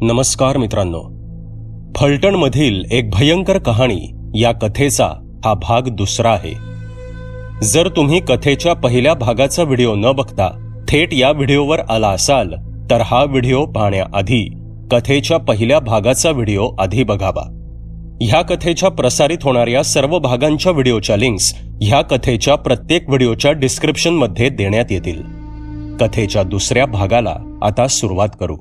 नमस्कार मित्रांनो, फलटणमधील एक भयंकर कहाणी या कथेचा हा भाग दुसरा आहे. जर तुम्ही कथेच्या पहिल्या भागाचा व्हिडिओ न बघता थेट या व्हिडिओवर आला असाल तर हा व्हिडिओ पाहण्याआधी कथेच्या पहिल्या भागाचा व्हिडिओ आधी बघावा. ह्या कथेच्या प्रसारित होणाऱ्या सर्व भागांच्या व्हिडिओच्या लिंक्स ह्या कथेच्या प्रत्येक व्हिडिओच्या डिस्क्रिप्शनमध्ये देण्यात येतील. कथेच्या दुसऱ्या भागाला आता सुरुवात करू.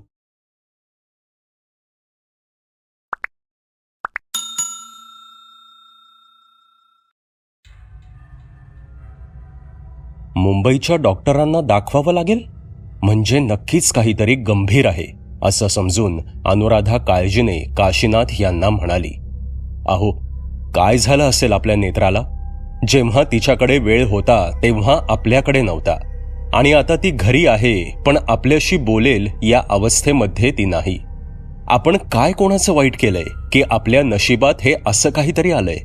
मुंबईच्या डॉक्टरांना दाखवावं लागेल म्हणजे नक्कीच काहीतरी गंभीर आहे असं समजून अनुराधा काळजीने काशीनाथ यांना म्हणाली, अहो काय झालं असेल आपल्या नेत्राला? जेव्हा तिच्याकडे वेळ होता तेव्हा आपल्याकडे नव्हता आणि आता ती घरी आहे पण आपल्याशी बोलेल या अवस्थेमध्ये ती नाही. आपण काय कोणाचं वाईट केलंय की आपल्या नशिबात हे असं काहीतरी आलंय?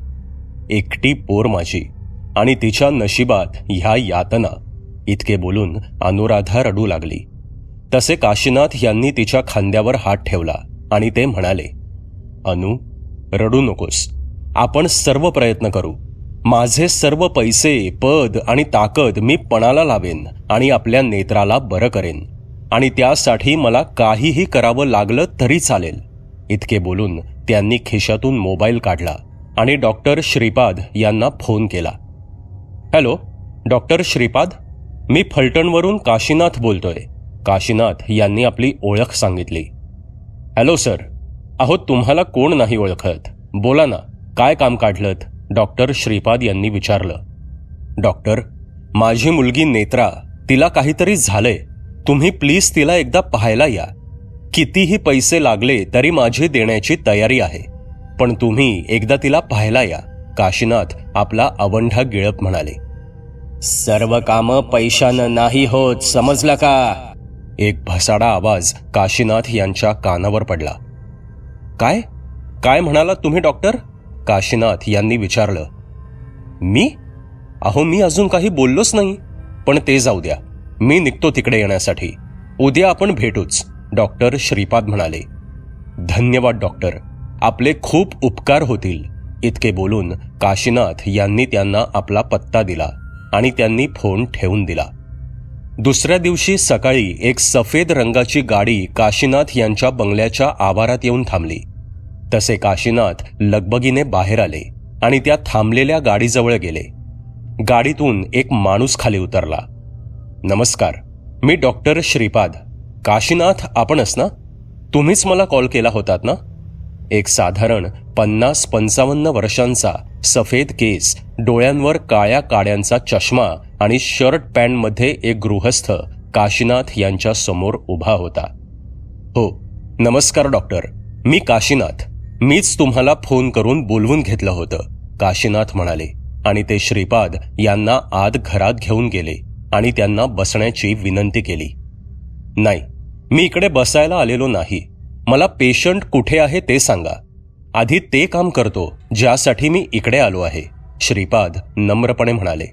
एकटी पोर माझी आणि तिच्या नशिबात ह्या यातना. इतके बोलून अनुराधा रडू लागली. तसे काशीनाथ यांनी तिच्या खांद्यावर हात ठेवला आणि ते म्हणाले, अनु रडू नकोस, आपण सर्व प्रयत्न करू. माझे सर्व पैसे, पद आणि ताकद मी पणाला लावेन आणि आपल्या नेत्राला बरं करेन आणि त्यासाठी मला काहीही करावं लागलं तरी चालेल. इतके बोलून त्यांनी खिशातून मोबाईल काढला आणि डॉक्टर श्रीपाद यांना फोन केला. हॅलो डॉक्टर श्रीपाद, मी फलटणवरून काशीनाथ बोलतोय. काशीनाथ यांनी आपली ओळख सांगितली. हॅलो सर, अहो तुम्हाला कोण नाही ओळखत, बोला ना, काय काम काढलंत? डॉक्टर श्रीपाद यांनी विचारलं. डॉक्टर, माझी मुलगी नेत्रा, तिला काहीतरी झालंय. तुम्ही प्लीज तिला एकदा पाहायला या. कितीही पैसे लागले तरी माझी देण्याची तयारी आहे, पण तुम्ही एकदा तिला पाहायला या. काशीनाथ आपला अवंढा गिळत म्हणाले. सर्व कामं पैशानं नाही होत, समजलं का? एक भसाडा आवाज काशीनाथ यांच्या कानावर पडला. काय काय म्हणालात तुम्ही डॉक्टर? काशीनाथ यांनी विचारलं. मी? अहो मी अजून काही बोललोच नाही. पण ते जाऊ द्या, मी निघतो तिकडे येण्यासाठी. उद्या आपण भेटूच, डॉक्टर श्रीपाद म्हणाले. धन्यवाद डॉक्टर, आपले खूप उपकार होतील. इतके बोलून काशीनाथ यांनी त्यांना आपला पत्ता दिला आणि त्यांनी फोन ठेवून दिला. दुसऱ्या दिवशी सकाळी एक सफेद रंगाची गाडी काशीनाथ यांच्या बंगल्याच्या आवारात येऊन थांबली. तसे काशीनाथ लगबगीने बाहेर आले आणि त्या थांबलेल्या गाडीजवळ गेले. गाडीतून एक माणूस खाली उतरला. नमस्कार, मी डॉक्टर श्रीपाद. काशीनाथ आपणच ना? तुम्हीच मला कॉल केला होतात ना? एक साधारण 50-55 वर्षांचा, सफेद केस, डोळ्यांवर काळ्या काड्यांचा चष्मा आणि शर्ट पॅन्टमध्ये एक गृहस्थ काशीनाथ यांच्या समोर उभा होता. हो नमस्कार डॉक्टर, मी काशीनाथ. मीच तुम्हाला फोन करून बोलवून घेतलं होतं, काशीनाथ म्हणाले आणि ते श्रीपाद यांना आत घरात घेऊन गेले आणि त्यांना बसण्याची विनंती केली. नाही, मी इकडे बसायला आलेलो नाही. मला पेशंट कुठे आहे ते सांगा. आधी ते काम करतो ज्यासाठी मी इकडे आलो आहे, श्रीपाद नम्रपणे म्हणाले.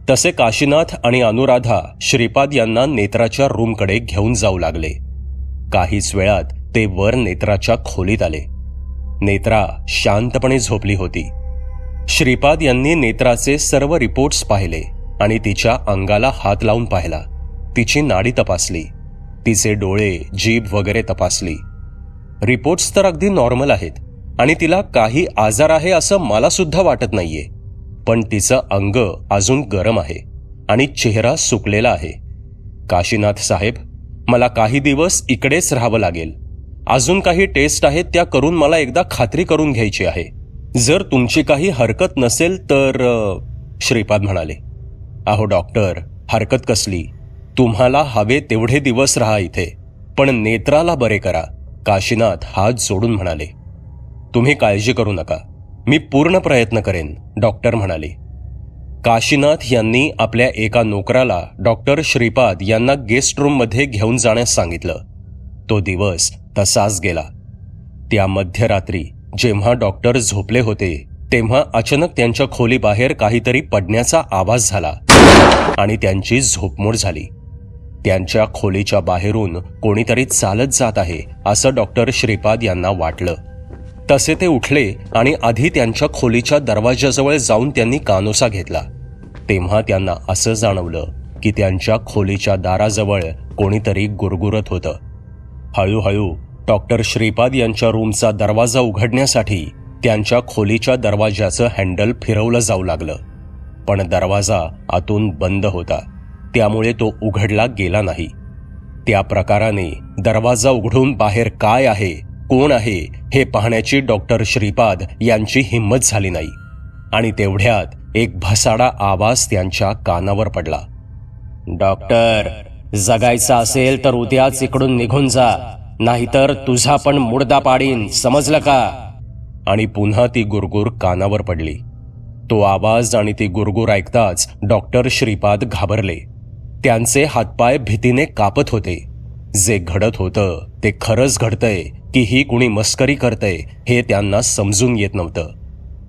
तसे काशीनाथ आणि अनुराधा श्रीपाद यांना नेत्राच्या रूमकडे घेऊन जाऊ लागले. काहीच वेळात ते वर नेत्राच्या खोलीत आले. नेत्रा शांतपणे झोपली होती. श्रीपाद यांनी नेत्राचे सर्व रिपोर्ट्स पाहिले आणि तिच्या अंगाला हात लावून पाहिला. तिची नाडी तपासली, तिचे डोळे, जीभ वगैरे तपासली. रिपोर्ट्स तर अगदी नॉर्मल आहेत आणि तिला काही आजार आहे असं मला सुद्धा वाटत नाहीये. पण तिचं अंग अजून गरम आहे आणि चेहरा सुकलेला आहे. काशीनाथ साहेब, मला काही दिवस इकडेच राहावं लागेल. अजून काही टेस्ट आहेत त्या करून मला एकदा खात्री करून घ्यायची आहे. जर तुमची काही हरकत नसेल तर. श्रीपाद म्हणाले. अहो डॉक्टर, हरकत कसली? तुम्हाला हवे तेवढे दिवस राहा इथे, पण नेत्राला बरे करा, काशीनाथ हात जोडून म्हणाले. तुम्ही काळजी करू नका, मी पूर्ण प्रयत्न करेन, डॉक्टर म्हणाले. काशीनाथ यांनी आपल्या एका नोकराला डॉक्टर श्रीपाद यांना गेस्ट रूममध्ये घेऊन जाण्यास सांगितलं. तो दिवस तसाच गेला. त्या मध्यरात्री जेव्हा डॉक्टर झोपले होते तेव्हा अचानक त्यांच्या खोलीबाहेर काहीतरी पडण्याचा आवाज झाला आणि त्यांची झोपमोड झाली. त्यांच्या खोलीच्या बाहेरून कोणीतरी चालत जात आहे असं डॉक्टर श्रीपाद यांना वाटलं. तसे ते उठले आणि आधी त्यांच्या खोलीच्या दरवाजाजवळ जाऊन त्यांनी कानोसा घेतला. तेव्हा त्यांना असं जाणवलं की त्यांच्या खोलीच्या दाराजवळ कोणीतरी गुरगुरत होतं. हळूहळू डॉक्टर श्रीपाद यांच्या रूमचा दरवाजा उघडण्यासाठी त्यांच्या खोलीच्या दरवाजाचं हँडल फिरवलं जाऊ लागलं. पण दरवाजा आतून बंद होता, त्यामुळे तो उघडला गेला नाही. त्या प्रकाराने दरवाजा उघडून बाहेर काय आहे, कोण आहे हे पाहण्याची डॉक्टर श्रीपाद यांची हिंमत झाली नाही. आणि तेवढ्यात एक भसाडा आवाज त्यांच्या कानावर पडला. डॉक्टर, जगायचं असेल तर उद्याच इकडून निघून जा, नाहीतर तुझा पण मुर्दा पाडीन, समजलं का? आणि पुन्हा ती गुरगुर कानावर पडली. तो आवाज आणि ती गुरगुर ऐकताच डॉक्टर श्रीपाद घाबरले. त्यांचे हातपाय भीतीने कापत होते. जे घडत होतं ते खरंच घडतंय की ही कुणी मस्करी करतंय हे त्यांना समजून येत नव्हतं.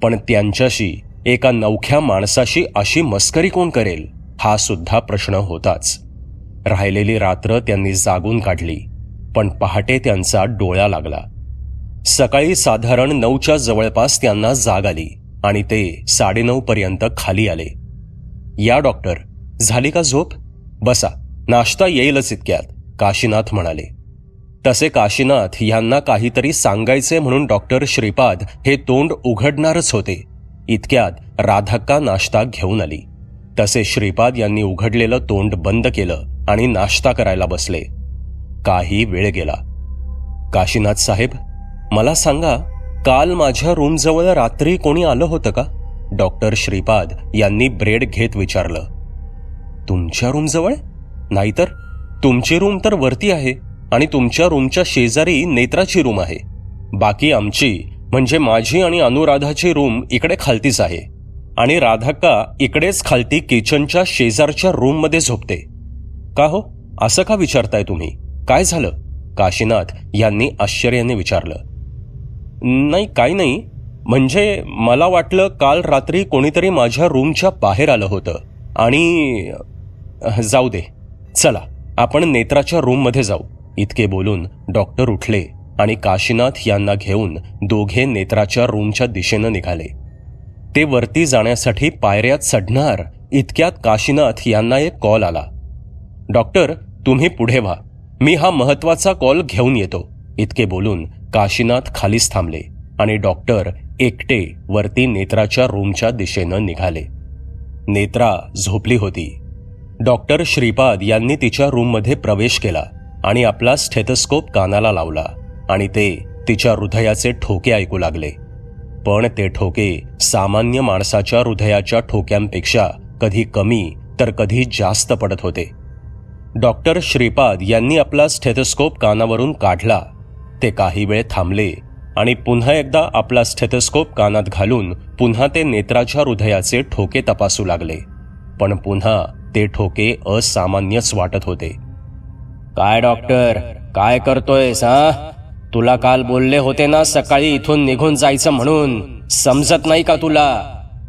पण त्यांच्याशी, एका नवख्या माणसाशी अशी मस्करी कोण करेल हा सुद्धा प्रश्न होताच. राहिलेली रात्र त्यांनी जागून काढली, पण पहाटे त्यांचा डोळा लागला. सकाळी साधारण 9च्या जवळपास त्यांना जाग आली आणि ते 9:30 पर्यंत खाली आले. या डॉक्टर, झाली का झोप? बसा, नाश्ता येईलच इतक्यात, काशीनाथ म्हणाले. तसे काशीनाथ यांना काहीतरी सांगायचे म्हणून डॉक्टर श्रीपाद हे तोंड उघडणारच होते. इतक्यात राधाक्का नाश्ता घेऊन आली. तसे श्रीपाद यांनी उघडलेलं तोंड बंद केलं आणि नाश्ता करायला बसले. काही वेळ गेला. काशीनाथ साहेब, मला सांगा, काल माझ्या रूमजवळ रात्री कोणी आलं होतं का? डॉक्टर श्रीपाद यांनी ब्रेड घेत विचारलं. तुमच्या रूमजवळ? नाहीतर, तुमची रूम तर वरती आहे आणि तुमच्या रूमच्या शेजारी नेत्राची रूम आहे. बाकी आमची, म्हणजे माझी आणि अनुराधाची रूम इकडे खालतीच आहे आणि राधाक्का इकडेच खालती किचनच्या शेजारच्या रूममध्ये झोपते. का हो, असं का विचारताय तुम्ही? काय झालं? काशीनाथ यांनी आश्चर्याने विचारलं. नाही, काही नाही. म्हणजे मला वाटलं काल रात्री कोणीतरी माझ्या रूमच्या बाहेर आलं होतं आणि जाऊ दे, चला आपण नेत्राच्या रूममध्ये जाऊ. इतके बोलून डॉक्टर उठले आणि काशीनाथ यांना घेऊन दोघे नेत्राच्या रूमच्या दिशेनं निघाले. ते वरती जाण्यासाठी पायऱ्यात चढणार इतक्यात काशीनाथ यांना एक कॉल आला. डॉक्टर, तुम्ही पुढे व्हा, मी हा महत्वाचा कॉल घेऊन येतो. इतके बोलून काशीनाथ खालीच थांबले आणि डॉक्टर एकटे वरती नेत्राच्या रूमच्या दिशेनं निघाले. नेत्रा झोपली होती. डॉक्टर श्रीपाद यांनी तिच्या रूममध्ये प्रवेश केला आणि आपला स्टेथोस्कोप कानाला लावला आणि ते तिच्या हृदयाचे ठोके ऐकू लागले. पण ते ठोके सामान्य माणसाच्या हृदयाच्या ठोक्यांपेक्षा कधी कमी तर कधी जास्त पडत होते. डॉक्टर श्रीपाद यांनी आपला स्टेथोस्कोप कानावरून काढला. ते काही वेळ थांबले आणि पुन्हा एकदा आपला स्टेथोस्कोप कानात घालून पुन्हा ते नेत्राच्या हृदयाचे ठोके तपासू लागले. पण पुन्हा ते ठोके असामान्यच वाटत होते. काय डॉक्टर, काय करतोयस हा? तुला काल बोलले होते ना सकाळी इथून निघून जायचं म्हणून, समजत नाही का तुला?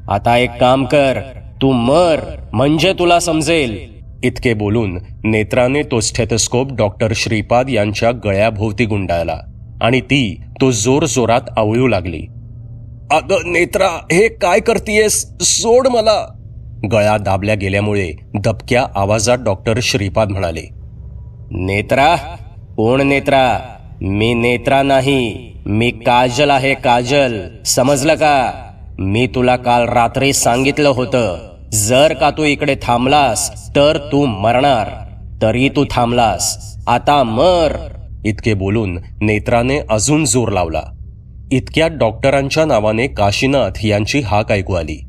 आता एक काम कर, तू मर म्हणजे तुला समजेल. इतके बोलून नेत्राने तो स्टेथोस्कोप डॉक्टर श्रीपाद यांच्या गळ्याभोवती गुंडाळला आणि ती तो जोरजोरात आवळू लागली. अगं नेत्रा, हे काय करतीयस? सोड मला. गळा दाबल्या गेल्यामुळे दबक्या आवाजात डॉक्टर श्रीपाद म्हणाले. नेत्रा? कोण नेत्रा? मी नेत्रा नाही, मी काजल आहे, काजल, समजलं का? मी तुला काल रात्री सांगितलं होतं, जर का तू इकडे थांबलास तर तू मरणार. तरी तू थांबलास, आता मर. इतके बोलून नेत्राने अजून जोर लावला. इतक्यात डॉक्टरांच्या नावाने काशीनाथ यांची हाक ऐकू आली.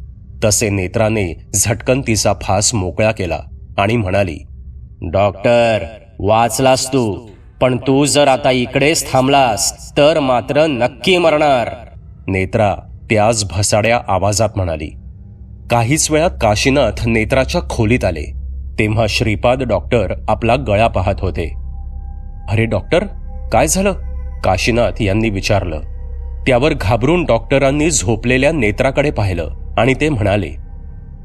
तसे नेत्राने झटकन तिचा फास मोकळा केला आणि म्हणाली, डॉक्टर, वाचलास तू, पण तू जर आता इकडेच थांबलास तर मात्र नक्की मरणार. नेत्रा त्याच भसाड्या आवाजात म्हणाली. काहीच वेळात काशीनाथ नेत्राच्या खोलीत आले. तेव्हा श्रीपाद डॉक्टर आपला गळा पाहत होते. अरे डॉक्टर, काय झालं? काशीनाथ यांनी विचारलं. त्यावर घाबरून डॉक्टरांनी झोपलेल्या नेत्राकडे पाहिलं आणि ते म्हणाले,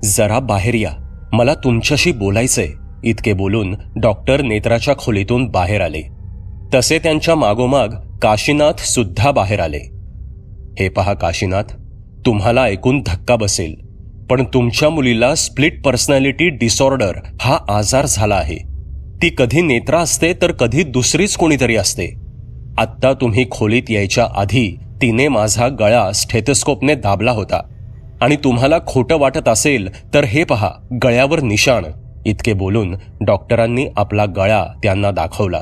जरा बाहेर या, मला तुमच्याशी बोलायचंय. इतके बोलून डॉक्टर नेत्राच्या खोलीतून बाहेर आले. तसे त्यांच्या मागोमाग काशीनाथ सुद्धा बाहेर आले. हे पहा काशीनाथ, तुम्हाला ऐकून धक्का बसेल, पण तुमच्या मुलीला स्प्लिट पर्सनॅलिटी डिसऑर्डर हा आजार झाला आहे. ती कधी नेत्रा असते तर कधी दुसरीच कोणीतरी असते. आत्ता तुम्ही खोलीत यायच्या आधी तिने माझा गळा स्टेथोस्कोपने दाबला होता आणि तुम्हाला खोटं वाटत असेल तर हे पहा गळ्यावर निशाण. इतके बोलून डॉक्टरांनी आपला गळा त्यांना दाखवला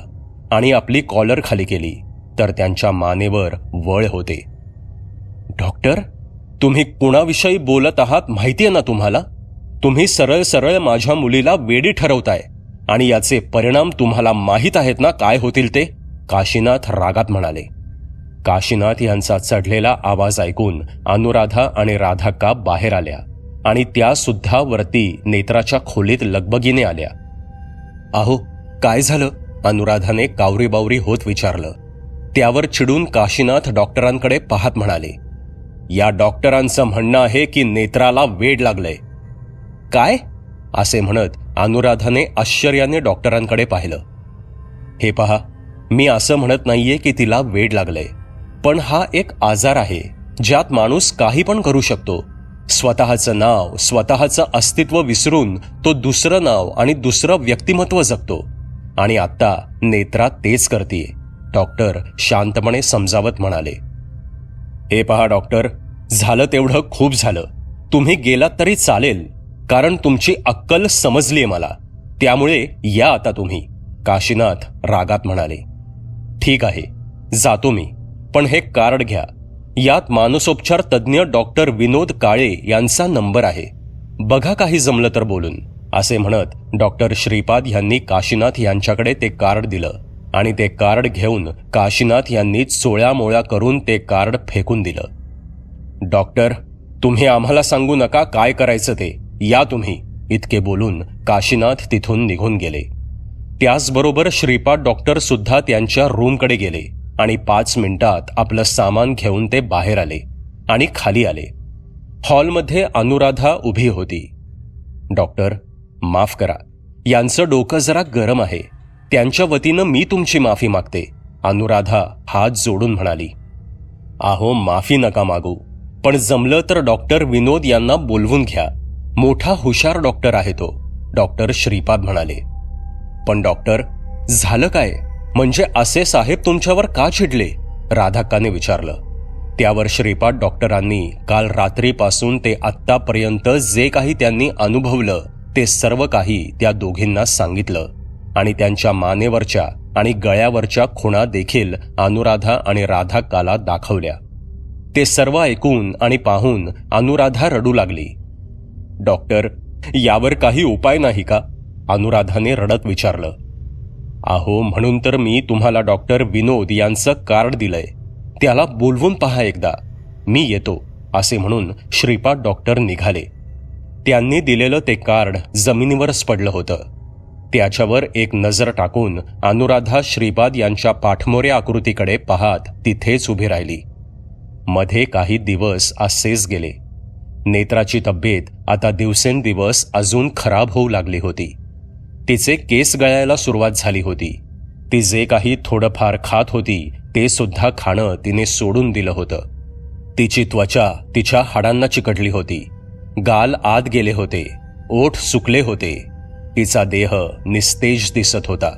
आणि आपली कॉलर खाली केली तर त्यांच्या मानेवर वळ होते. डॉक्टर, तुम्ही कुणाविषयी बोलत आहात माहितीये ना तुम्हाला? तुम्ही सरळ सरळ माझ्या मुलीला वेडी ठरवताय आणि याचे परिणाम तुम्हाला माहीत आहेत ना काय होतील ते? काशीनाथ रागात म्हणाले. काशीनाथ यांचा चढलेला आवाज ऐकून अनुराधा आणि राधाक्का बाहेर आल्या आणि त्या सुद्धा वरती नेत्राच्या खोलीत लगबगीने आल्या. अहो काय झालं? अनुराधाने कावरीबावरी होत विचारलं. त्यावर चिडून काशीनाथ डॉक्टरांकडे पाहत म्हणाले, या डॉक्टरांचं म्हणणं आहे की नेत्राला वेड लागलंय. काय? असे म्हणत अनुराधाने आश्चर्याने डॉक्टरांकडे पाहिलं. हे पहा, मी असं म्हणत नाहीये की तिला वेड लागलंय, पण हा एक आजार आहे ज्यात माणूस काही पण करू शकतो. स्वतःचं नाव, स्वतःचं अस्तित्व विसरून तो दुसरं नाव आणि दुसरं व्यक्तिमत्व जगतो आणि आता नेत्रा तेच करतीये. डॉक्टर शांतपणे समजावत म्हणाले. हे पहा डॉक्टर, झालं तेवढं खूप झालं. तुम्ही गेलात तरी चालेल, कारण तुमची अक्कल समजलीये मला. त्यामुळे या आता तुम्ही. काशीनाथ रागात म्हणाले. ठीक आहे, जातो मी, पण हे कार्ड घ्या. यात मानसोपचार तज्ज्ञ डॉक्टर विनोद काळे यांचा नंबर आहे. बघा काही जमलं तर बोलून. असे म्हणत डॉक्टर श्रीपाद यांनी काशीनाथ यांच्याकडे ते कार्ड दिलं आणि ते कार्ड घेऊन काशीनाथ यांनी चोळ्यामोळ्या करून ते कार्ड फेकून दिलं. डॉक्टर, तुम्ही आम्हाला सांगू नका काय करायचं ते, या तुम्ही. इतके बोलून काशीनाथ तिथून निघून गेले. त्याचबरोबर श्रीपाद डॉक्टर सुद्धा त्यांच्या रूमकडे गेले आणि 5 मिनिटात आपलं सामान घेऊन ते बाहेर आले आणि खाली आले. हॉलमध्ये अनुराधा उभी होती. डॉक्टर, माफ करा, यांचं डोकं जरा गरम आहे. त्यांच्या वतीनं मी तुमची माफी मागते. अनुराधा हात जोडून म्हणाली. अहो माफी नका मागू, पण जमलं तर डॉक्टर विनोद यांना बोलवून घ्या. मोठा हुशार डॉक्टर आहे तो. डॉक्टर श्रीपाद म्हणाले. पण डॉक्टर, झालं काय? म्हणजे असे साहेब तुमच्यावर का चिडले? राधाक्काने विचारलं. त्यावर श्रीपाद डॉक्टरांनी काल रात्रीपासून ते आत्तापर्यंत जे काही त्यांनी अनुभवलं ते सर्व काही त्या दोघींना सांगितलं आणि त्यांच्या मानेवरच्या आणि गळ्यावरच्या खुणा देखील अनुराधा आणि राधाक्काला दाखवल्या. ते सर्व ऐकून आणि पाहून अनुराधा रडू लागली. डॉक्टर, यावर काही उपाय नाही का? अनुराधाने रडत विचारलं. अहो, म्हणून तर मी तुम्हाला डॉक्टर विनोद यांचं कार्ड दिलंय. त्याला बोलवून पहा एकदा. मी येतो, असे म्हणून श्रीपाद डॉक्टर निघाले. त्यांनी दिलेलं ते कार्ड जमिनीवरच पडलं होतं. त्याच्यावर एक नजर टाकून अनुराधा श्रीपाद यांच्या पाठमोऱ्या आकृतीकडे पाहत तिथेच उभी राहिली. मध्ये काही दिवस असेच गेले. नेत्राची तब्येत आता दिवसेंदिवस अजून खराब होऊ लागली होती. तिचे केस गळायला सुरुवात झाली होती. ती जे काही थोडंफार खात होती ते सुद्धा खाणं तिने सोडून दिलं होतं. तिची त्वचा तिच्या हाडांना चिकटली होती. गाल आत गेले होते. ओठ सुकले होते. तिचा देह निस्तेज दिसत होता.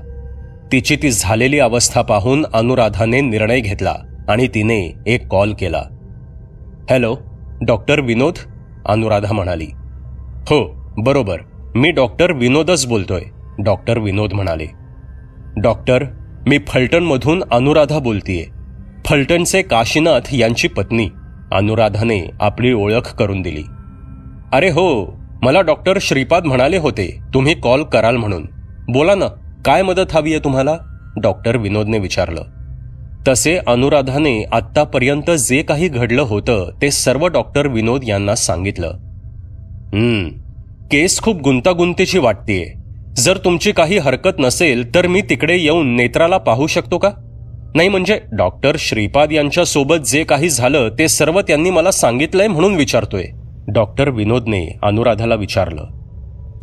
तिची ती झालेली अवस्था पाहून अनुराधाने निर्णय घेतला आणि तिने एक कॉल केला. हॅलो, डॉक्टर विनोद? अनुराधा म्हणाली. हो बरोबर, मी डॉक्टर विनोदच बोलतोय. डॉक्टर विनोद म्हणाले. डॉक्टर, मी फलटणमधून अनुराधा बोलतीये. फलटणचे काशीनाथ यांची पत्नी. अनुराधाने आपली ओळख करून दिली. अरे हो, मला डॉक्टर श्रीपाद म्हणाले होते तुम्ही कॉल कराल म्हणून. बोला ना, काय मदत हवी आहे तुम्हाला? डॉक्टर विनोदने विचारलं. तसे अनुराधाने आत्तापर्यंत जे काही घडलं होतं ते सर्व डॉक्टर विनोद यांना सांगितलं. केस खूप गुंतागुंतीची वाटतेय. जर तुमची काही हरकत नसेल तर मी तिकडे येऊन नेत्राला पाहू शकतो का? नाही म्हणजे डॉक्टर श्रीपाद यांच्या सोबत जे काही झालं ते सर्व त्यांनी मला सांगितलंय म्हणून विचारतोय. डॉक्टर विनोदने अनुराधाला विचारलं.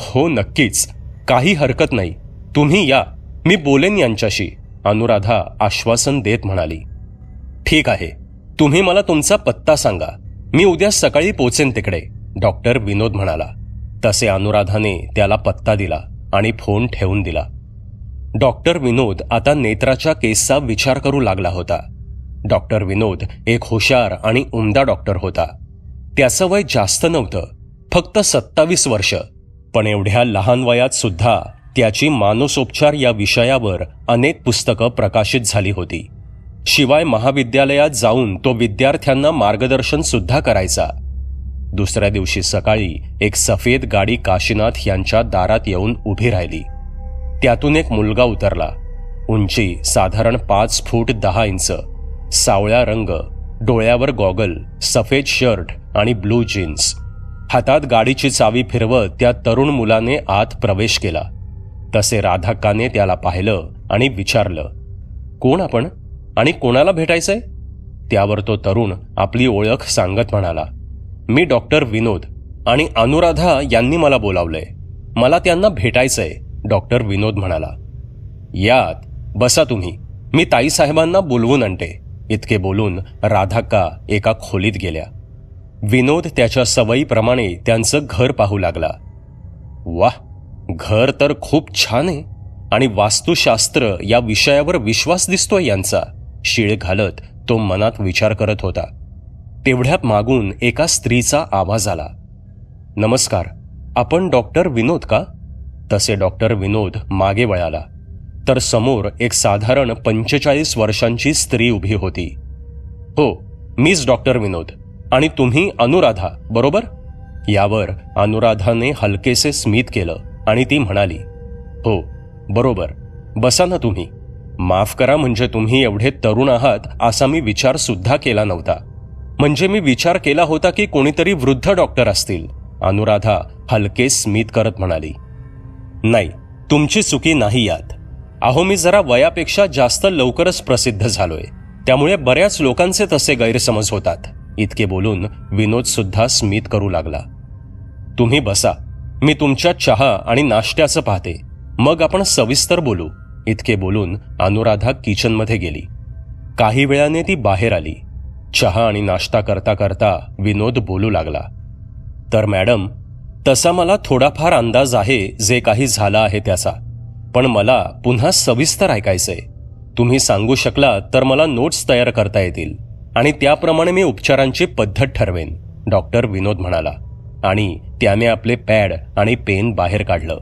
हो नक्कीच, काही हरकत नाही, तुम्ही या, मी बोलेन यांच्याशी, अनुराधा आश्वासन देत म्हणाली. ठीक आहे, तुम्ही मला तुमचा पत्ता सांगा, मी उद्या सकाळी पोचेन तिकडे, डॉक्टर विनोद म्हणाला. तसे अनुराधाने त्याला पत्ता दिला आणि फोन ठेवून दिला. डॉक्टर विनोद आता नेत्राच्या केसचा विचार करू लागला होता. डॉक्टर विनोद एक हुशार आणि उमदा डॉक्टर होता. त्याचं वय जास्त नव्हतं, फक्त 27 वर्ष, पण एवढ्या लहान वयात सुद्धा त्याची मानसोपचार या विषयावर अनेक पुस्तकं प्रकाशित झाली होती. शिवाय महाविद्यालयात जाऊन तो विद्यार्थ्यांना मार्गदर्शन सुद्धा करायचा. दुसऱ्या दिवशी सकाळी एक सफेद गाडी काशीनाथ यांच्या दारात येऊन उभी राहिली. त्यातून एक मुलगा उतरला. उंची साधारण 5 फूट 10 इंच, सावळा रंग, डोळ्यावर गॉगल, सफेद शर्ट आणि ब्लू जीन्स. हातात गाडीची चावी फिरवत त्या तरुण मुलाने आत प्रवेश केला. तसे राधाक्काने त्याला पाहिलं आणि विचारलं, कोण आपण आणि कोणाला भेटायचंय? त्यावर तो तरुण आपली ओळख सांगत म्हणाला, मी डॉक्टर विनोद आणि अनुराधा यांनी मला बोलावलंय, मला त्यांना भेटायचंय, डॉक्टर विनोद म्हणाला. यात बसा तुम्ही, मी ताईसाहेबांना बोलवून आणते, इतके बोलून राधाक्का एका खोलीत गेल्या. विनोद त्याच्या सवयीप्रमाणे त्यांचं घर पाहू लागला. वाह, घर तर खूप छान आहे आणि वास्तुशास्त्र या विषयावर विश्वास दिसतोय यांचा, शीळ घालत तो मनात विचार करत होता. तेवढ्यात मागून एका स्त्रीचा आवाज आला. नमस्कार, आपण डॉक्टर विनोद का? तसे डॉक्टर विनोद मागे वळाला तर समोर एक साधारण 45 वर्षांची स्त्री उभी होती. हो, मीच डॉक्टर विनोद, आणि तुम्ही अनुराधा, बरोबर? यावर अनुराधाने हलकेसे स्मित केलं आणि ती म्हणाली, हो बरोबर, बसा ना तुम्ही. माफ करा, म्हणजे तुम्ही एवढे तरुण आहात असा मी विचार सुद्धा केला नव्हता. म्हणजे मी विचार केला होता की कोणीतरी वृद्ध डॉक्टर असतील, अनुराधा हलके स्मित करत म्हणाली. नाही, तुमची चुकी नाही यात. अहो, मी जरा वयापेक्षा जास्त लवकरच प्रसिद्ध झालोय, त्यामुळे बऱ्याच लोकांचे तसे गैरसमज होतात, इतके बोलून विनोद सुद्धा स्मित करू लागला. तुम्ही बसा, मी तुमच्या चहा आणि नाश्त्याचं पाहते, मग आपण सविस्तर बोलू, इतके बोलून अनुराधा किचनमध्ये गेली. काही वेळाने ती बाहेर आली. चहा आणि नाश्ता करता करता विनोद बोलू लागला. तर मॅडम, तसा मला थोडाफार अंदाज आहे जे काही झालं आहे त्याचा, पण मला पुन्हा सविस्तर ऐकायचंय. तुम्ही सांगू शकला तर मला नोट्स तयार करता येतील आणि त्याप्रमाणे मी उपचारांची पद्धत ठरवेन, डॉक्टर विनोद म्हणाला आणि त्याने आपले पॅड आणि पेन बाहेर काढलं.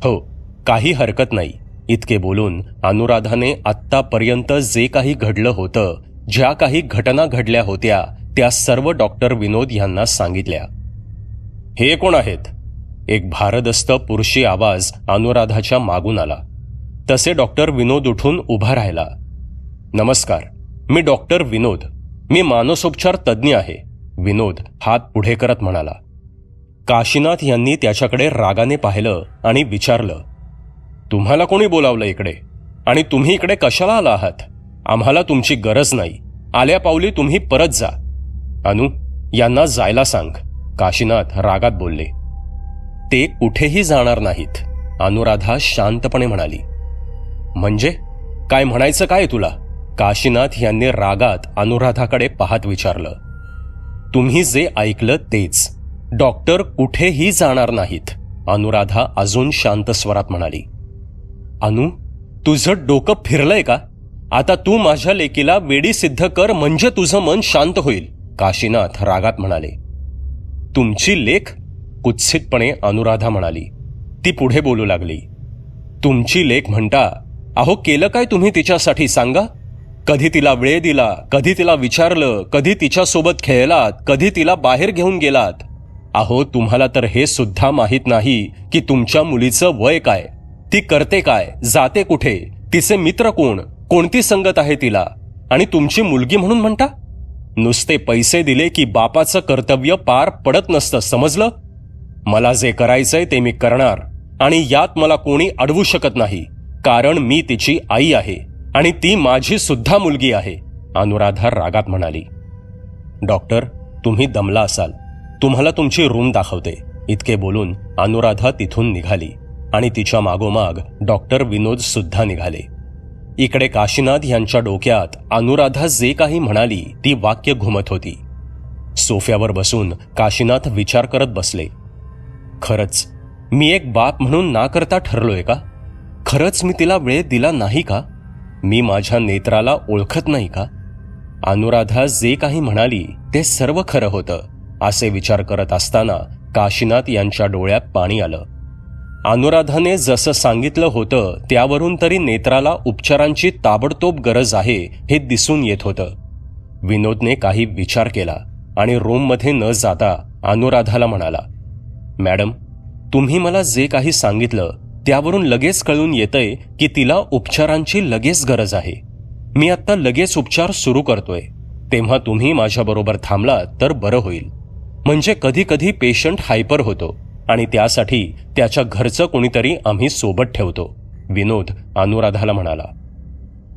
हो, काही हरकत नाही, इतके बोलून अनुराधाने आत्तापर्यंत जे काही घडलं होतं, ज्या काही घटना घडल्या होत्या, त्या सर्व डॉक्टर विनोद यांना सांगितल्या. हे कोण आहेत? एक भारदस्त पुरुषी आवाज अनुराधाच्या मागून आला. तसे डॉक्टर विनोद उठून उभा राहिला. नमस्कार, मी डॉक्टर विनोद, मी मानसोपचार तज्ज्ञ आहे, विनोद हात पुढे करत म्हणाला. काशीनाथ यांनी त्याच्याकडे रागाने पाहिलं आणि विचारलं, तुम्हाला कोणी बोलावलं इकडे आणि तुम्ही इकडे कशाला आला आहात? आम्हाला तुमची गरज नाही, आल्या पावली तुम्ही परत जा. अनु, यांना जायला सांग, काशीनाथ रागात बोलले. ते कुठेही जाणार नाहीत, अनुराधा शांतपणे म्हणाली. म्हणजे काय म्हणायचं काय तुला? काशीनाथ यांनी रागात अनुराधाकडे पाहत विचारलं. तुम्ही जे ऐकलं तेच, डॉक्टर कुठेही जाणार नाहीत, अनुराधा अजून शांत स्वरात म्हणाली. अनु, तुझं डोकं फिरलंय का? आता तू माझ्या लेकीला वेडी सिद्ध कर म्हणजे तुझं मन शांत होईल, काशीनाथ रागात म्हणाले. तुमची लेक? कुत्सितपणे अनुराधा म्हणाली. ती पुढे बोलू लागली. तुमची लेक म्हणता? अहो, केलं काय तुम्ही तिच्यासाठी सांगा? कधी तिला वेळ दिला, कधी तिला विचारलं, कधी तिच्यासोबत खेळलात, कधी तिला बाहेर घेऊन गेलात? अहो, तुम्हाला तर हे सुद्धा माहीत नाही की तुमच्या मुलीचं वय काय, ती करते काय, जाते कुठे, तिचे मित्र कोण, कोणती संगत आहे तिला, आणि तुमची मुलगी म्हणून म्हणता? नुसते पैसे दिले की बापाचं कर्तव्य पार पडत नसतं, समजलं? मला जे करायचंय ते मी करणार आणि यात मला कोणी अडवू शकत नाही, कारण मी तिची आई आहे आणि ती माझी सुद्धा मुलगी आहे, अनुराधा रागात म्हणाली. डॉक्टर, तुम्ही दमला असाल, तुम्हाला तुमची रूम दाखवते, इतके बोलून अनुराधा तिथून निघाली आणि तिच्या मागोमाग डॉक्टर विनोद सुद्धा निघाले. इकडे काशीनाथ यांच्या डोक्यात अनुराधा जे काही म्हणाली ती वाक्य घुमत होती. सोफ्यावर बसून काशीनाथ विचार करत बसले. खरंच मी एक बाप म्हणून ना करता ठरलोय का? खरंच मी तिला वेळ दिला नाही का? मी माझ्या नेत्राला ओळखत नाही का? अनुराधा जे काही म्हणाली ते सर्व खरं होतं असे विचार करत असताना काशीनाथ यांच्या डोळ्यात पाणी आलं. अनुराधाने जसं सांगितलं होतं त्यावरून तरी नेत्राला उपचारांची ताबडतोब गरज आहे हे दिसून येत होतं. विनोदने काही विचार केला आणि रूममध्ये न जाता अनुराधाला म्हणाला, मॅडम, तुम्ही मला जे काही सांगितलं त्यावरून लगेच कळून येतंय की तिला उपचारांची लगेच गरज आहे. मी आत्ता लगेच उपचार सुरू करतोय. तेव्हा तुम्ही माझ्याबरोबर थांबलात तर बरं होईल. म्हणजे कधी कधी पेशंट हायपर होतो आणि त्यासाठी त्याच्या घरचं कोणीतरी आम्ही सोबत ठेवतो. विनोद अनुराधाला म्हणाला.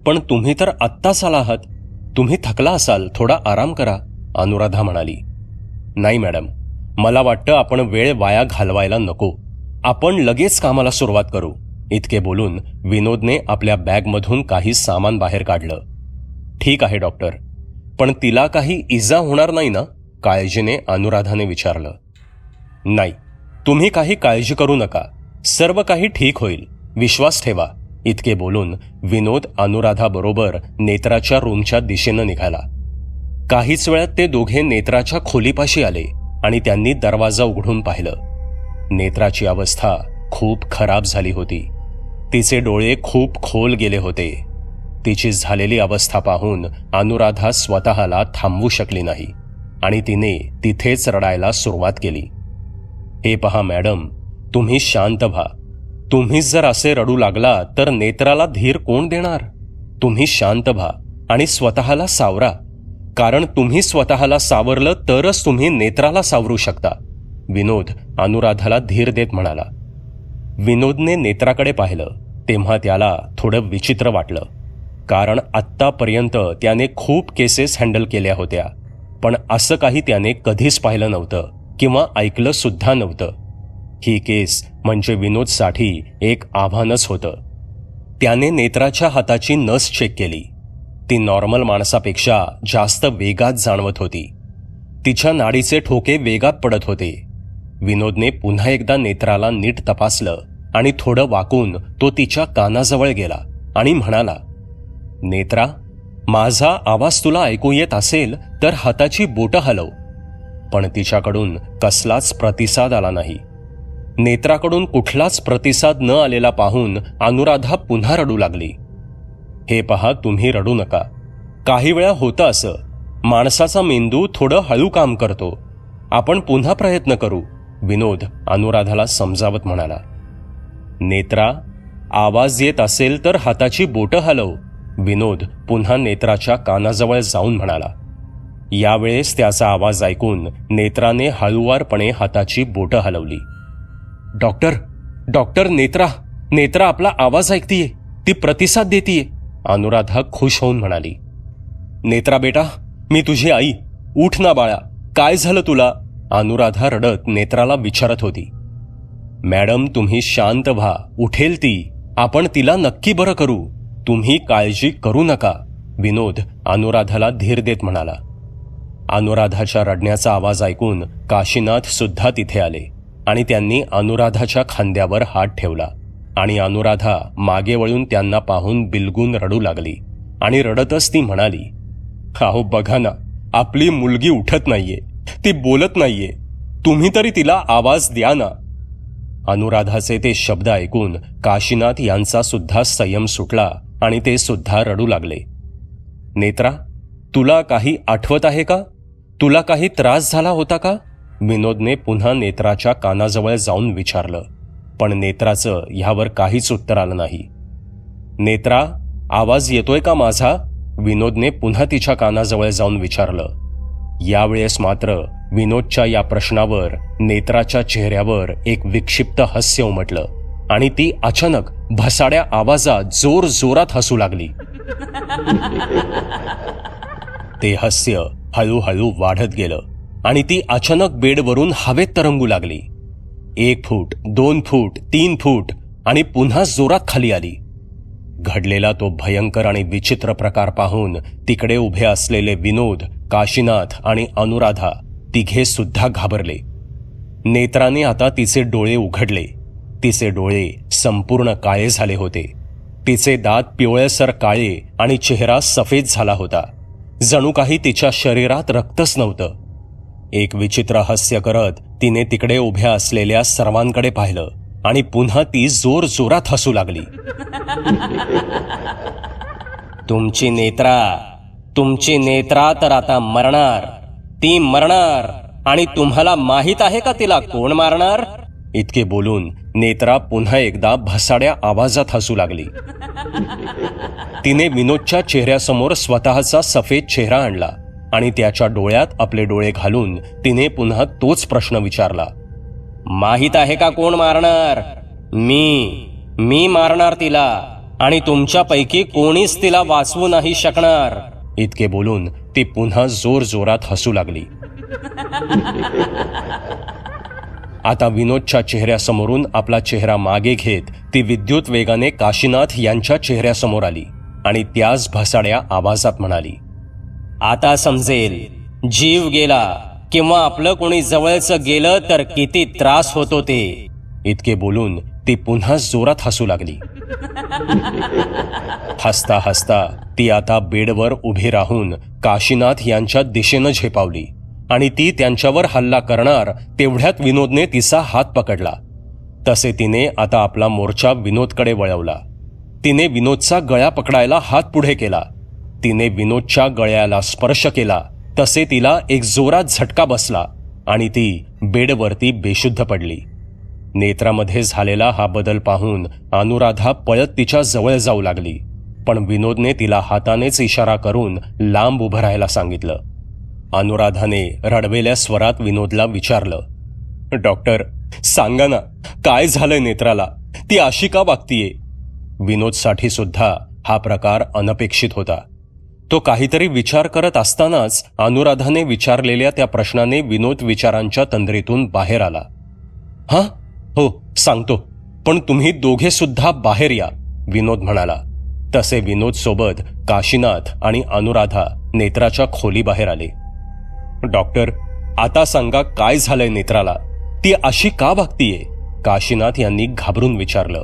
पण तुम्ही तर आत्ताच आला आहात. तुम्ही थकला असाल, थोडा आराम करा. अनुराधा म्हणाली. नाही मॅडम, मला वाटतं आपण वेळ वाया घालवायला नको. आपण लगेच कामाला सुरुवात करू. इतके बोलून विनोदने आपल्या बॅगमधून काही सामान बाहेर काढलं. ठीक आहे डॉक्टर, पण तिला काही इजा होणार नाही ना? काळजीने अनुराधाने विचारलं. नाही, तुम्ही काही काळजी करू नका. सर्व काही ठीक होईल. विश्वास ठेवा. इतके बोलून विनोद अनुराधाबरोबर नेत्राच्या रूमच्या दिशेनं निघाला. काहीच वेळात ते दोघे नेत्राच्या खोलीपाशी आले आणि त्यांनी दरवाजा उघडून पाहिलं. नेत्राची अवस्था खूप खराब झाली होती. तिचे डोळे खूप खोल गेले होते. तिची झालेली अवस्था पाहून अनुराधा स्वतःला थांबवू शकली नाही आणि तिने तिथेच रडायला सुरुवात केली. हे पहा मॅडम, तुम्ही शांत व्हा. तुम्हीच जर असे रडू लागला तर नेत्राला धीर कोण देणार? तुम्ही शांत व्हा आणि स्वतःला सावरा. कारण तुम्ही स्वतःला सावरलं तरच तुम्ही नेत्राला सावरू शकता. विनोद अनुराधाला धीर देत म्हणाला. विनोदने नेत्राकडे पाहिलं तेव्हा त्याला थोडं विचित्र वाटलं. कारण आत्तापर्यंत त्याने खूप केसेस हँडल केल्या होत्या, पण असं काही त्याने कधीच पाहिलं नव्हतं किंवा ऐकलं सुद्धा नव्हतं. ही केस म्हणजे विनोदसाठी एक आव्हानच होतं. त्याने नेत्राच्या हाताची नस चेक केली. ती नॉर्मल माणसापेक्षा जास्त वेगात जाणवत होती. तिच्या नाडीचे ठोके वेगात पडत होते. विनोदने पुन्हा एकदा नेत्राला नीट तपासलं आणि थोडं वाकून तो तिच्या कानाजवळ गेला आणि म्हणाला, नेत्रा, माझा आवाज तुला ऐकू येत असेल तर हाताची बोटं हलव. पण तिच्याकडून कसलाच प्रतिसाद आला नाही. नेत्राकडून कुठलाच प्रतिसाद न आलेला पाहून अनुराधा पुन्हा रडू लागली. हे पहा, तुम्ही रडू नका. काही वेळा होतं असं, माणसाचा मेंदू थोडं हळू काम करतो. आपण पुन्हा प्रयत्न करू. विनोद अनुराधाला समजावत म्हणाला. नेत्रा, आवाज येत असेल तर हाताची बोटं हलव. विनोद पुन्हा नेत्राच्या कानाजवळ जाऊन म्हणाला. यावेळेस त्याचा आवाज ऐकून नेत्राने हळुवारपणे हाताची बोटं हलवली. डॉक्टर, डॉक्टर, नेत्रा आपला आवाज ऐकतीये. ती प्रतिसाद देतीये. अनुराधा खुश होऊन म्हणाली. नेत्रा बेटा, मी तुझी आई. उठ ना बाळा, काय झालं तुला? अनुराधा रडत नेत्राला विचारत होती. मॅडम, तुम्ही शांत व्हा. उठेल ती. आपण तिला नक्की बरं करू. तुम्ही काळजी करू नका. विनोद अनुराधाला धीर देत म्हणाला. अनुराधाच्या रडण्याचा आवाज ऐकून काशीनाथ सुद्धा तिथे आले आणि त्यांनी अनुराधाच्या खांद्यावर हात ठेवला आणि अनुराधा मागे वळून त्यांना पाहून बिलगून रडू लागली आणि रडतच ती म्हणाली, अहो बघा ना, आपली मुलगी उठत नाहीये, ती बोलत नाहीये. तुम्ही तरी तिला आवाज द्या ना. अनुराधाचे ते शब्द ऐकून काशीनाथ यांचा सुद्धा संयम सुटला आणि ते सुद्धा रडू लागले. नेत्रा, तुला काही आठवत आहे का? तुला काही त्रास झाला होता का? विनोदने पुन्हा नेत्राच्या कानाजवळ जाऊन विचारलं. पण नेत्राचं ह्यावर काहीच उत्तर आलं नाही. नेत्रा, आवाज येतोय का माझा? विनोदने पुन्हा तिच्या कानाजवळ जाऊन विचारलं. यावेळेस मात्र विनोदच्या या प्रश्नावर नेत्राच्या चेहऱ्यावर एक विक्षिप्त हास्य उमटलं आणि ती अचानक भसाड्या आवाजात जोर जोरात हसू लागली. ते हास्य हळूहळू वाढत गेलं आणि ती अचानक बेडवरून हवेत तरंगू लागली. 1 फूट, 2 फूट, 3 फूट आणि पुन्हा जोरात खाली आली. घडलेला तो भयंकर आणि विचित्र प्रकार पाहून तिकडे उभे असलेले विनोद, काशीनाथ आणि अनुराधा तिघे सुद्धा घाबरले. नेत्राने आता तिचे डोळे उघडले. तिचे डोळे संपूर्ण काळे झाले होते. तिचे दात पिवळसर काळे आणि चेहरा सफेद झाला होता. जणू काही तिच्या शरीरात रक्तच नव्हतं. एक विचित्र हास्य करत तिने तिकडे उभ्या असलेल्या सर्वांकडे पाहिलं आणि पुन्हा ती जोर जोरात हसू लागली. तुमची नेत्रा तर आता मरणार. ती मरणार आणि तुम्हाला माहित आहे का तिला कोण मारणार? इतके बोलून नेत्रा पुन्हा एकदा भसाड्या आवाजात हसू लागली. तिने विनोदच्या चेहऱ्यासमोर स्वतःचा सफेद चेहरा आणला आणि त्याच्या डोळ्यात आपले डोळे घालून तिने पुन्हा तोच प्रश्न विचारला. माहित आहे का कोण मारणार? मी मारणार तिला आणि तुमच्यापैकी कोणीच तिला वाचवू नाही शकणार. इतके बोलून ती पुन्हा जोर जोरात हसू लागली. आता विनोदच्या चेहऱ्यासमोरून आपला चेहरा मागे घेत ती विद्युत वेगाने काशीनाथ यांच्या चेहऱ्यासमोर आली आणि त्याच भसाड्या आवाजात म्हणाली. आता समजेल, जीव गेला किंवा आपलं कोणी जवळचं गेलं तर किती त्रास होतो ते. इतके बोलून ती पुन्हा जोरात हसू लागली. हसता हसता ती आता बेडवर उभी राहून काशीनाथ यांच्या दिशेनं झेपावली आणि ती त्यांच्यावर हल्ला करणार तेवढ्यात विनोदने तिचा हात पकडला. तसे तिने आता आपला मोर्चा विनोदकडे वळवला. तिने विनोदचा गळा पकडायला हात पुढे केला. तिने विनोदच्या गळ्याला स्पर्श केला तसे तिला एक जोरात झटका बसला आणि ती बेडवरती बेशुद्ध पडली. नेत्रामध्ये झालेला हा बदल पाहून अनुराधा पळत तिच्या जवळ जाऊ लागली, पण विनोदने तिला हातानेच इशारा करून लांब उभं राहायला सांगितलं. अनुराधाने रडवेल्या स्वरात विनोदला विचारलं, डॉक्टर सांगा ना, काय झालंय नेत्राला? ती अशी का वागतीये? विनोदसाठी सुद्धा हा प्रकार अनपेक्षित होता. तो काहीतरी विचार करत असतानाच अनुराधाने विचारलेल्या त्या प्रश्नाने विनोद विचारांच्या तंद्रीतून बाहेर आला. हा हो सांगतो, पण तुम्ही दोघे सुद्धा बाहेर या, विनोद म्हणाला. तसे विनोद सोबत काशीनाथ आणि अनुराधा नेत्राच्या खोली बाहेर आले. डॉक्टर आता सांगा, काय झालंय नेत्राला? ती अशी का वागतीये? काशीनाथ यांनी घाबरून विचारलं.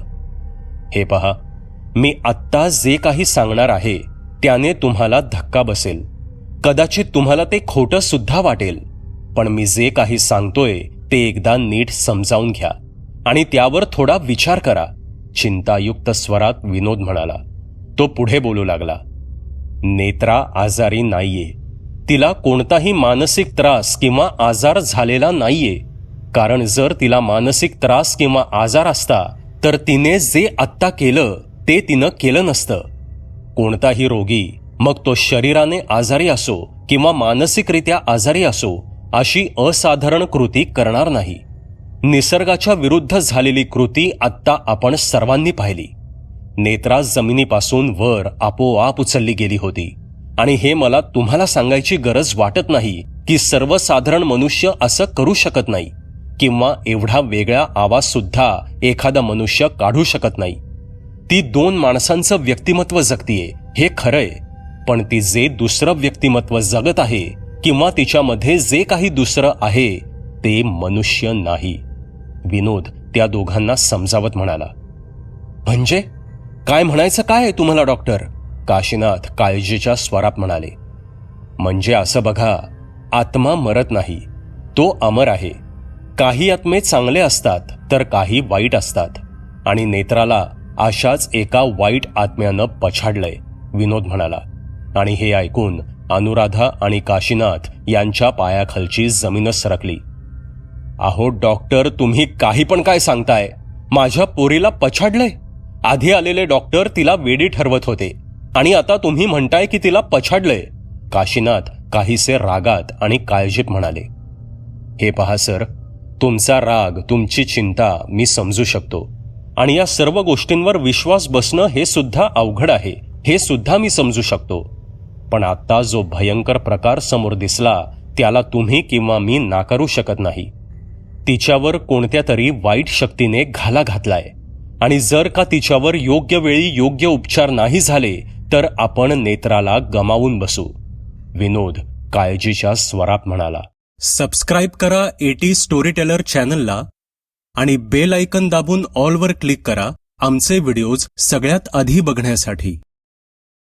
हे पहा, मी आत्ता जे काही सांगणार आहे त्याने तुम्हाला धक्का बसेल. कदाचित तुम्हाला ते खोटं सुद्धा वाटेल, पण मी जे काही सांगतोय ते एकदा नीट समजावून घ्या आणि त्यावर थोडा विचार करा, चिंतायुक्त स्वरात विनोद म्हणाला. तो पुढे बोलू लागला. नेत्रा आजारी नाहीये. तिला कोणताही मानसिक त्रास किंवा आजार झालेला नाहीये. कारण जर तिला मानसिक त्रास किंवा आजार असता तर तिने जे आत्ता केलं ते तिनं केलं नसतं. कोणताही रोगी, मग तो शरीराने आजारी असो किंवा मानसिकरित्या आजारी असो, अशी असाधारण कृती करणार नाही. निसर्गाच्या विरुद्ध झालेली कृती आत्ता आपण सर्वांनी पाहिली. नेत्रा जमिनीपासून वर आपोआप उचलली गेली होती आणि हे मला तुम्हाला सांगायची गरज वाटत नाही की सर्वसाधारण मनुष्य असं करू शकत नाही किंवा एवढा वेगळा आवाज सुद्धा एखादा मनुष्य काढू शकत नाही. ती दोन माणसांचं व्यक्तिमत्व जगतीये हे खरंय, पण ती जे दुसरं व्यक्तिमत्व जगत आहे किंवा तिच्यामध्ये जे काही दुसरं आहे ते मनुष्य नाही, विनोद त्या दोघांना समजावत म्हणाला. म्हणजे काय म्हणायचं काय आहे तुम्हाला डॉक्टर? काशीनाथ काळजीच्या स्वरात म्हणाले. म्हणजे असं बघा, आत्मा मरत नाही, तो अमर आहे. काही आत्मे चांगले असतात तर काही वाईट असतात आणि नेत्राला अशाच एका वाईट आत्म्यानं पछाडलंय, विनोद म्हणाला. आणि हे ऐकून अनुराधा आणि काशीनाथ यांच्या पायाखालची जमीनच सरकली. अहो डॉक्टर, तुम्ही काही पण काय सांगताय? माझ्या पोरीला पछाडलंय? आधी आलेले डॉक्टर तिला वेडी ठरवत होते आणि आता तुम्ही म्हणताय की तिला पछाडलंय? काशीनाथ काहीसे रागात आणि काळजीत म्हणाले. हे पहा सर, तुमचा राग, तुमची चिंता मी समजू शकतो आणि या सर्व गोष्टींवर विश्वास बसणं हे सुद्धा अवघड आहे, हे सुद्धा मी समजू शकतो. पण आता जो भयंकर प्रकार समोर दिसला त्याला तुम्ही किंवा मी नाकारू शकत नाही. तिच्यावर कोणत्या तरी वाईट शक्तीने घाला घातलाय आणि जर का तिच्यावर योग्य वेळी योग्य उपचार नाही झाले तर आपण नेत्राला गमावून बसू, विनोद काळजीच्या स्वरात म्हणाला. सबस्क्राईब करा एटी स्टोरी टेलर चॅनलला आणि बेल आयकन दाबून ऑलवर क्लिक करा आमचे व्हिडिओज सगळ्यात आधी बघण्यासाठी.